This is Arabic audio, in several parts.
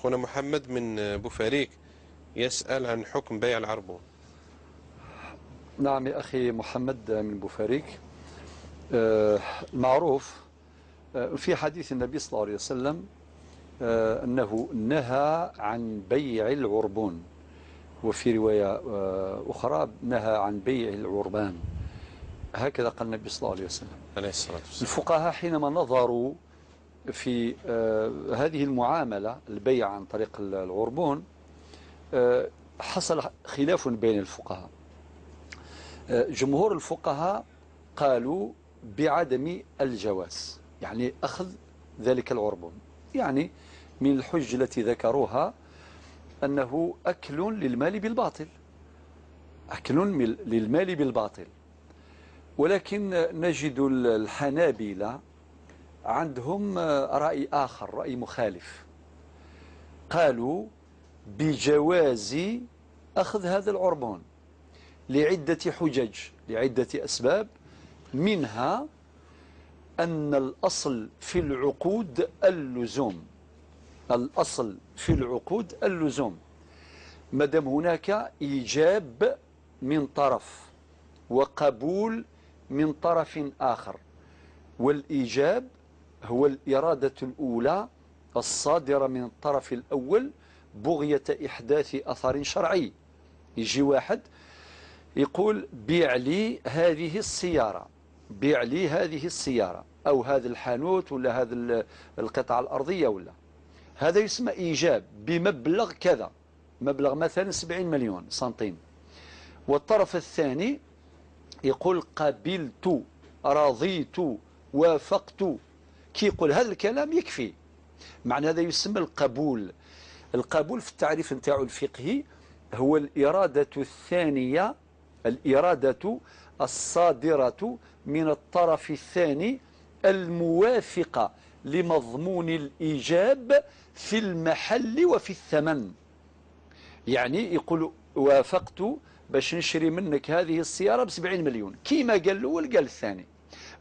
أخونا محمد من بوفاريك يسأل عن حكم بيع العربون. نعم يا أخي محمد من بوفاريك. معروف في حديث النبي صلى الله عليه وسلم أنه نهى عن بيع العربون، وفي رواية أخرى نهى عن بيع العربان. هكذا قال النبي صلى الله عليه وسلم عليه الصلاة والسلام. الفقهاء حينما نظروا في هذه المعاملة، البيع عن طريق العربون، حصل خلاف بين الفقهاء. جمهور الفقهاء قالوا بعدم الجواز، يعني أخذ ذلك العربون، يعني من الحج التي ذكروها أنه أكل للمال بالباطل، أكل للمال بالباطل. ولكن نجد الحنابلة عندهم رأي آخر، رأي مخالف. قالوا بجواز أخذ هذا العربون لعدة حجج، لعدة أسباب، منها أن الأصل في العقود اللزوم. الأصل في العقود اللزوم، مادام هناك إيجاب من طرف وقبول من طرف آخر، والإيجاب هو الإرادة الأولى الصادرة من الطرف الأول بغية إحداث أثر شرعي. يجي واحد يقول بيع لي هذه السيارة، بيع لي هذه السيارة أو هذا الحانوت ولا هذا القطعة الأرضية، ولا هذا يسمى إيجاب بمبلغ كذا، مبلغ مثلا 70 مليون سنتيم. والطرف الثاني يقول قبلت، رضيت، وافقت. كي يقول هذا الكلام يكفي، معنى هذا يسمى القبول. القبول في التعريف نتاعو الفقهي هو الإرادة الثانية، الإرادة الصادرة من الطرف الثاني الموافقة لمضمون الإيجاب في المحل وفي الثمن. يعني يقول وافقت باش نشري منك هذه السيارة ب70 مليون كيما قال الأول قال الثاني.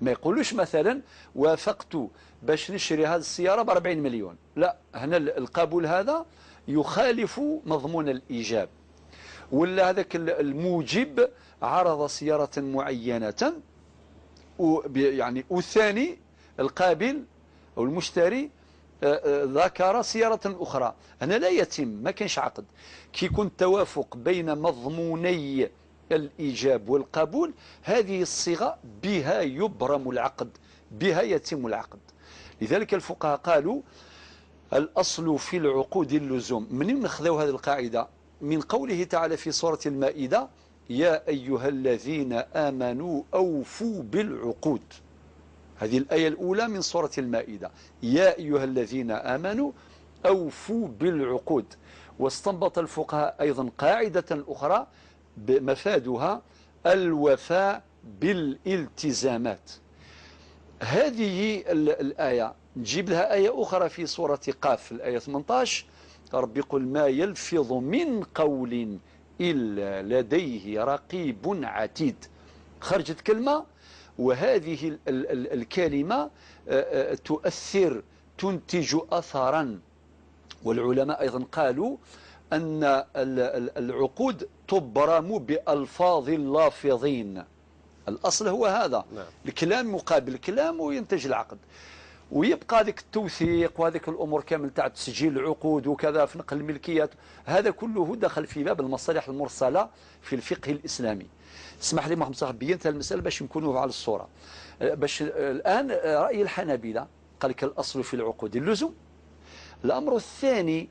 ما يقولوش مثلا وافقت باش نشري هذه السيارة ب40 مليون، لا، هنا القبول هذا يخالف مضمون الإيجاب. ولا هذاك الموجب عرض سيارة معينة يعني، والثاني القابل أو المشتري ذكر سيارة أخرى، هنا لا يتم، ما كانش عقد. كي يكون توافق بين مضموني الإيجاب والقبول، هذه الصيغة بها يبرم العقد، بها يتم العقد. لذلك الفقهاء قالوا الأصل في العقود اللزوم. من نخذوا هذه القاعدة؟ من قوله تعالى في سورة المائدة يا أيها الذين آمنوا أوفوا بالعقود. هذه الآية الأولى من سورة المائدة، يا أيها الذين آمنوا أوفوا بالعقود. واستنبط الفقهاء أيضا قاعدة أخرى مفادها الوفاء بالالتزامات. هذه الآية نجيب لها آية أخرى في سورة قاف الآية 18، رب يقول ما يلفظ من قول إلا لديه رقيب عتيد. خرجت كلمة وهذه الكلمة تؤثر، تنتج أثرا. والعلماء أيضا قالوا أن العقود تبرم بألفاظ اللافظين. الأصل هو هذا، نعم. الكلام مقابل الكلام وينتج العقد. ويبقى ذلك التوثيق وهذيك الأمور كامل تاع تسجيل العقود وكذا في نقل الملكيات، هذا كله دخل في باب المصالح المرسلة في الفقه الإسلامي. اسمح لي محمد صاحب بينت المسألة باش نكونوا على الصورة. باش الآن رأي الحنابلة قال لك الأصل في العقود اللزوم. الأمر الثاني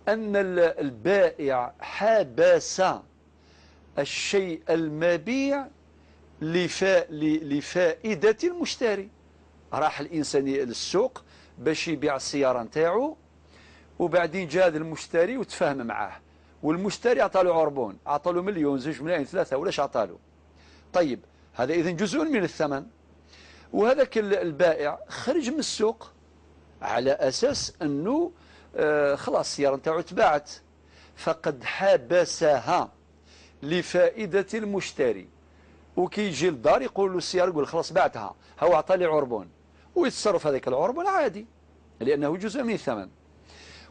أن البائع حبس الشيء المبيع لفائدة المشتري. راح الإنسان للسوق باش يبيع السيارة نتاعو، وبعدين جاء المشتري وتفاهم معاه، والمشتري عطاله عربون، عطاله مليون، 2 ملايين، 3، ولاش عطاله. طيب هذا إذن جزء من الثمن. وهذاك البائع خرج من السوق على أساس أنه خلاص السيارة نتاعو تباعت، فقد حبسها لفائدة المشتري. وكي يجي للدار يقول له السيارة، يقول خلاص بعتها، هو عطى لي عربون، ويتصرف هذاك العربون عادي لأنه جزء من الثمن.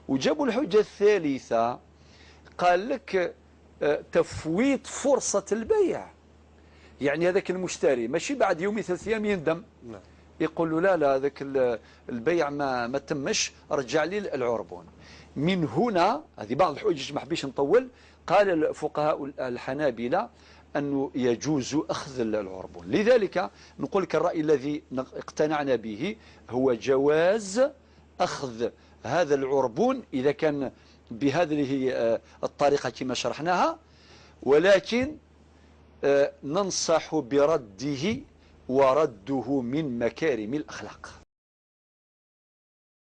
وجابوا الحجة الثالثة، قال لك تفويت فرصة البيع. يعني هذاك المشتري ماشي بعد يومين 3 أيام يندم، يقول له لا لا هذاك البيع ما تمش، رجع لي العربون. من هنا هذه بعض الحجج، ما حبيش نطول. قال الفقهاء الحنابلة أنه يجوز أخذ العربون. لذلك نقول لك الرأي الذي اقتنعنا به هو جواز أخذ هذا العربون إذا كان بهذه الطريقة كما شرحناها، ولكن ننصح برده، ورده من مكارم الأخلاق.